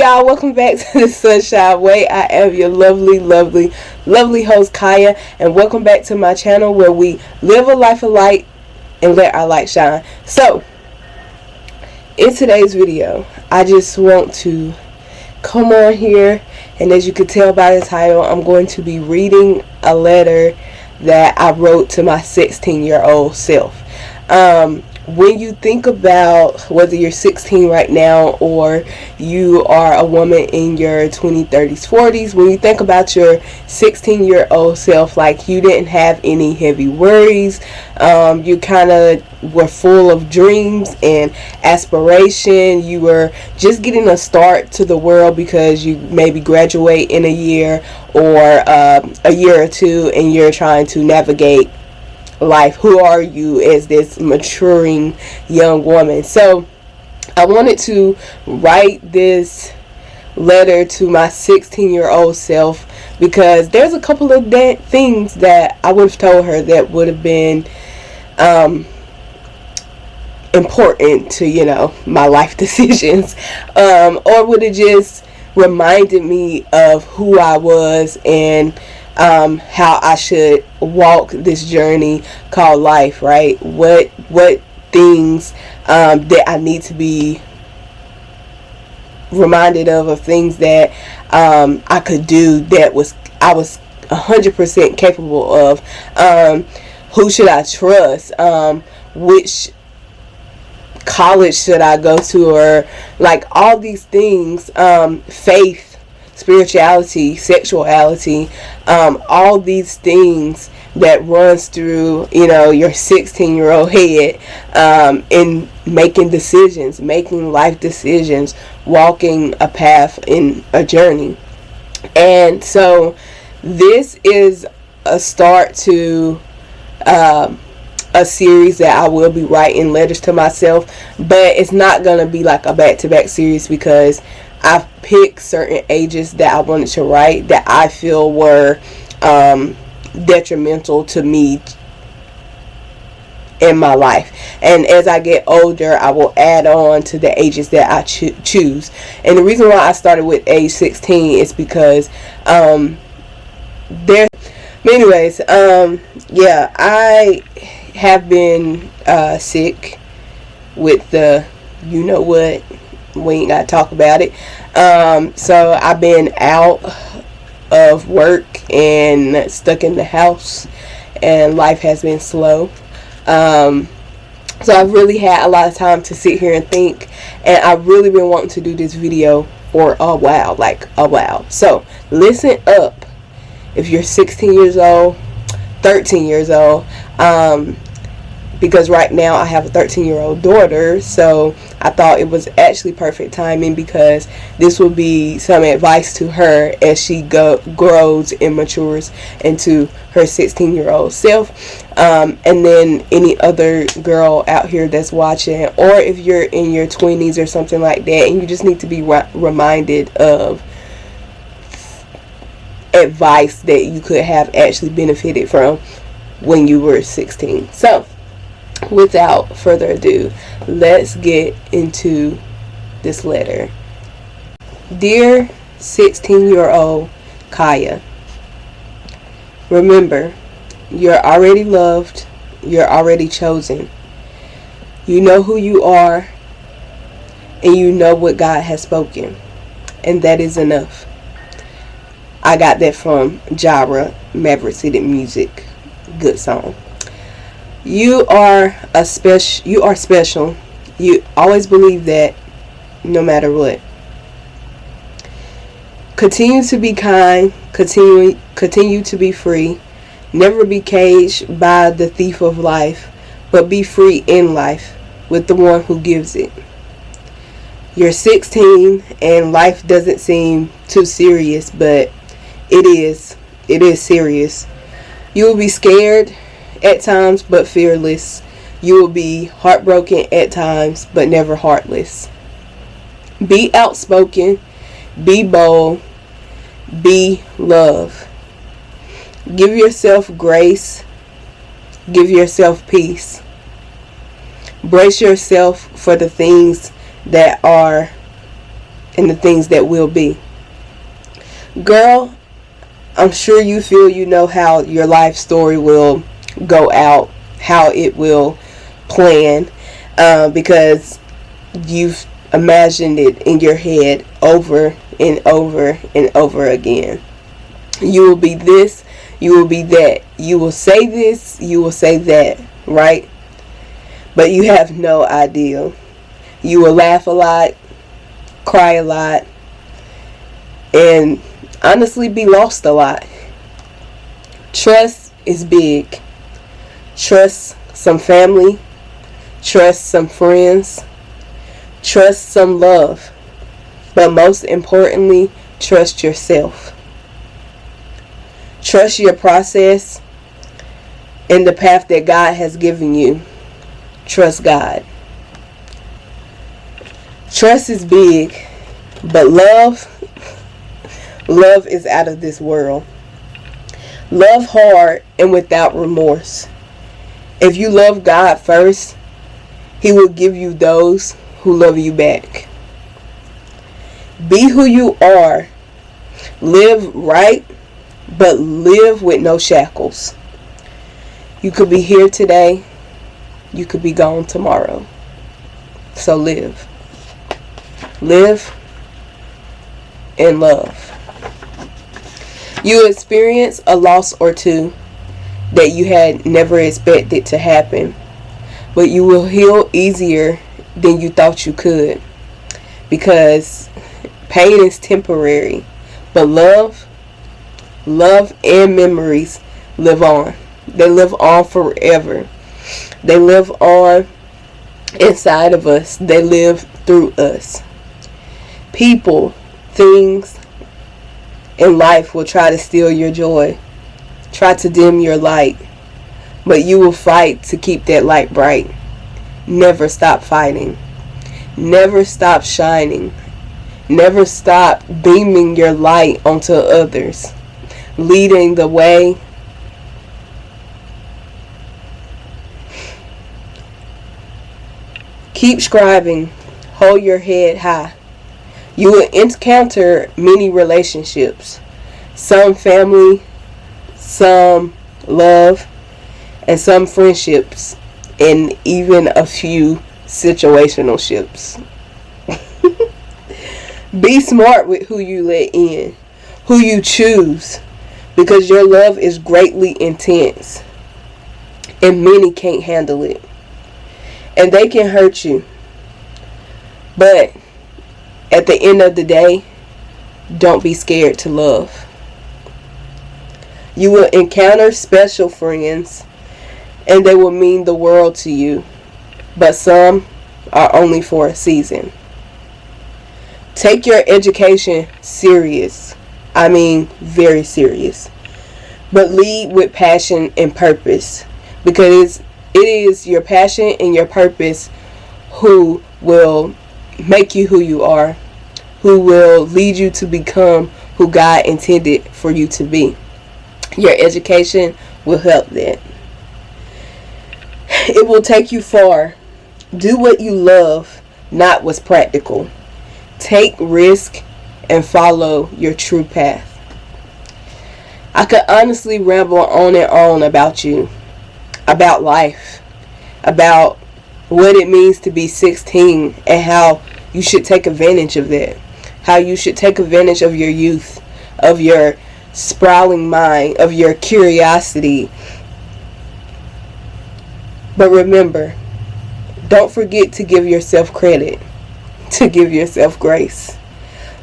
y'all, welcome back to the Sunshine Way. I am your lovely host Kaya, and welcome back to my channel where we live a life of light and let our light shine. So, in today's video, I just want to come on here, and as you can tell by the title, I'm going to be reading a letter that I wrote to my 16-year-old self. When you think about whether you're 16 right now or you are a woman in your 20s, 30s, 40s, when you think about your 16-year-old self, like you didn't have any heavy worries, you kind of were full of dreams and aspiration, you were just getting a start to the world because you maybe graduate in a year or a year or two, and you're trying to navigate life. Who are you as this maturing young woman? So I wanted to write this letter to my 16-year-old self because there's a couple of things that I would have told her that would have been important to, my life decisions, or would have just reminded me of who I was and how I should walk this journey called life, right? What things that I need to be reminded of things that I could do that I was 100% capable of. Who should I trust? Which college should I go to? Or like all these things, faith, spirituality, sexuality, all these things that runs through your 16-year-old head, in making decisions, making life decisions, walking a path in a journey. And so this is a start to a series that I will be writing letters to myself, but it's not gonna be like a back-to-back series because I've picked certain ages that I wanted to write that I feel were detrimental to me in my life. And as I get older, I will add on to the ages that I choose. And the reason why I started with age 16 is because anyways, I have been sick with the what. We ain't gotta talk about it. So I've been out of work and stuck in the house, and life has been slow. So I've really had a lot of time to sit here and think, and I've really been wanting to do this video for a while. So listen up if you're 16 years old, 13 years old, because right now I have a 13-year-old daughter, so I thought it was actually perfect timing because this will be some advice to her as she grows and matures into her 16-year-old self. And then any other girl out here that's watching, or if you're in your 20s or something like that and you just need to be reminded of advice that you could have actually benefited from when you were 16. So without further ado, let's get into this letter. Dear 16-year-old Kaya, remember, you're already loved, you're already chosen. You know who you are, and you know what God has spoken, and that is enough. I got that from Jara, Maverick City Music. Good song. You are special. You always believe that, no matter what. Continue to be kind. Continue to be free. Never be caged by the thief of life, but be free in life with the one who gives it. You're 16 and life doesn't seem too serious, but it is. It is serious. You will be scared at times, but fearless. You will be heartbroken at times, but never heartless. Be outspoken. Be bold. Be love. Give yourself grace. Give yourself peace. Brace yourself for the things that are and the things that will be. Girl, I'm sure you feel you know how your life story will go out, how it will plan, because you've imagined it in your head over and over and over again. You will be this, you will be that. You will say this, you will say that, right? But you have no idea. You will laugh a lot, cry a lot, and honestly be lost a lot. Trust is big. Trust some family. Trust some friends. Trust some love. But most importantly, trust yourself. Trust your process and the path that God has given you. Trust God. Trust is big, but love is out of this world. Love hard and without remorse. If you love God first, He will give you those who love you back. Be who you are. Live right, but live with no shackles. You could be here today. You could be gone tomorrow. So live. Live and love. You experience a loss or two that you had never expected to happen, but you will heal easier than you thought you could, because pain is temporary, but love and memories live on. They live on forever. They live on inside of us. They live through us. People, things, and life will try to steal your joy, try to dim your light, but you will fight to keep that light bright. Never stop fighting. Never stop shining. Never stop beaming your light onto others, leading the way. Keep striving. Hold your head high. You will encounter many relationships. Some family, some love, and some friendships, and even a few situational ships. Be smart with who you let in, who you choose, because your love is greatly intense, and many can't handle it. And they can hurt you. But at the end of the day, don't be scared to love. You will encounter special friends, and they will mean the world to you, but some are only for a season. Take your education serious. I mean, very serious. But lead with passion and purpose, because it is your passion and your purpose who will make you who you are, who will lead you to become who God intended for you to be. Your education will help that. It will take you far. Do what you love, not what's practical. Take risk and follow your true path. I could honestly ramble on and on about you, about life, about what it means to be 16 and how you should take advantage of that. How you should take advantage of your youth, of your sprawling mind, of your curiosity. But remember, don't forget to give yourself credit, to give yourself grace.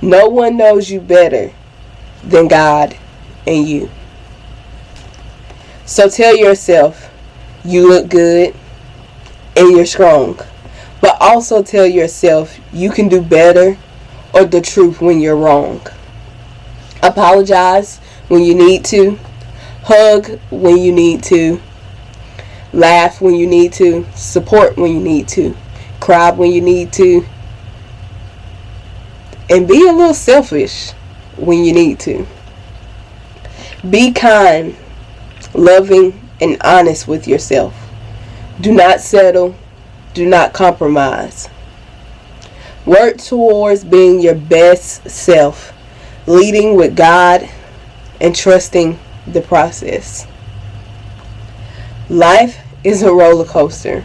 No one knows you better than God and you. So tell yourself you look good and you're strong. But also tell yourself you can do better, or the truth when you're wrong. Apologize when you need to. Hug when you need to. Laugh when you need to. Support when you need to. Cry when you need to. And be a little selfish when you need to. Be kind, loving, and honest with yourself. Do not settle. Do not compromise. Work towards being your best self, leading with God and trusting the process. Life is a roller coaster.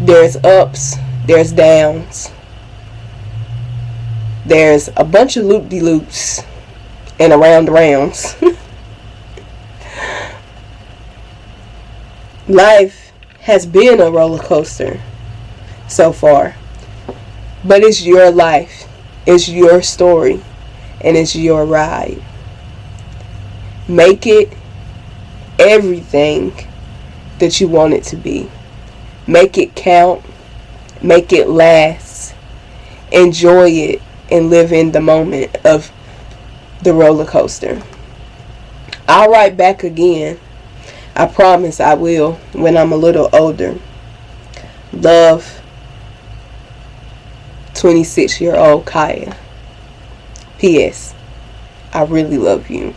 There's ups, there's downs, there's a bunch of loop-de-loops and around rounds. Life has been a roller coaster so far, but it's your life, it's your story, and it's your ride. Make it everything that you want it to be. Make it count, make it last, enjoy it, and live in the moment of the roller coaster. I'll write back again. I promise I will when I'm a little older. Love, 26-year-old Chiya. P.S. I really love you.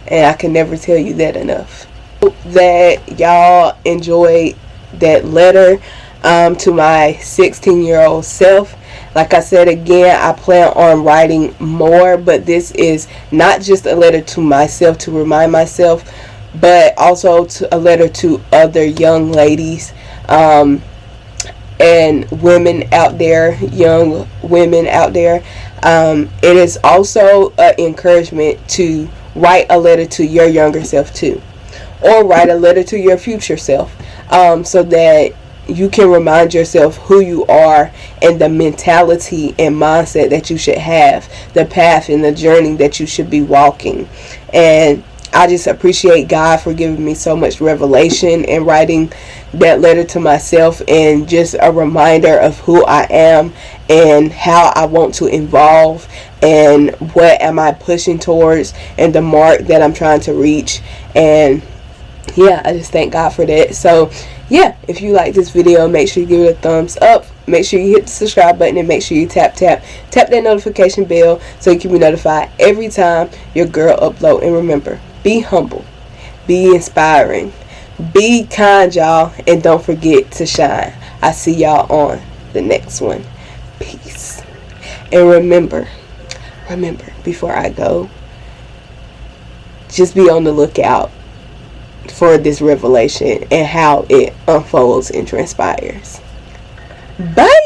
And I can never tell you that enough. Hope that y'all enjoyed that letter to my 16-year-old self. Like I said again, I plan on writing more, but this is not just a letter to myself to remind myself, but also a letter to other young ladies and women out there, young women out there. It is also an encouragement to write a letter to your younger self too, or write a letter to your future self, so that you can remind yourself who you are and the mentality and mindset that you should have, the path and the journey that you should be walking. And I just appreciate God for giving me so much revelation and writing that letter to myself, and just a reminder of who I am and how I want to evolve and what am I pushing towards and the mark that I'm trying to reach. And yeah, I just thank God for that. So yeah, if you like this video, make sure you give it a thumbs up. Make sure you hit the subscribe button, and make sure you tap that notification bell so you can be notified every time your girl upload. And remember, be humble, be inspiring, be kind, y'all, and don't forget to shine. I see y'all on the next one. Peace. And remember, before I go, just be on the lookout for this revelation and how it unfolds and transpires. Bye.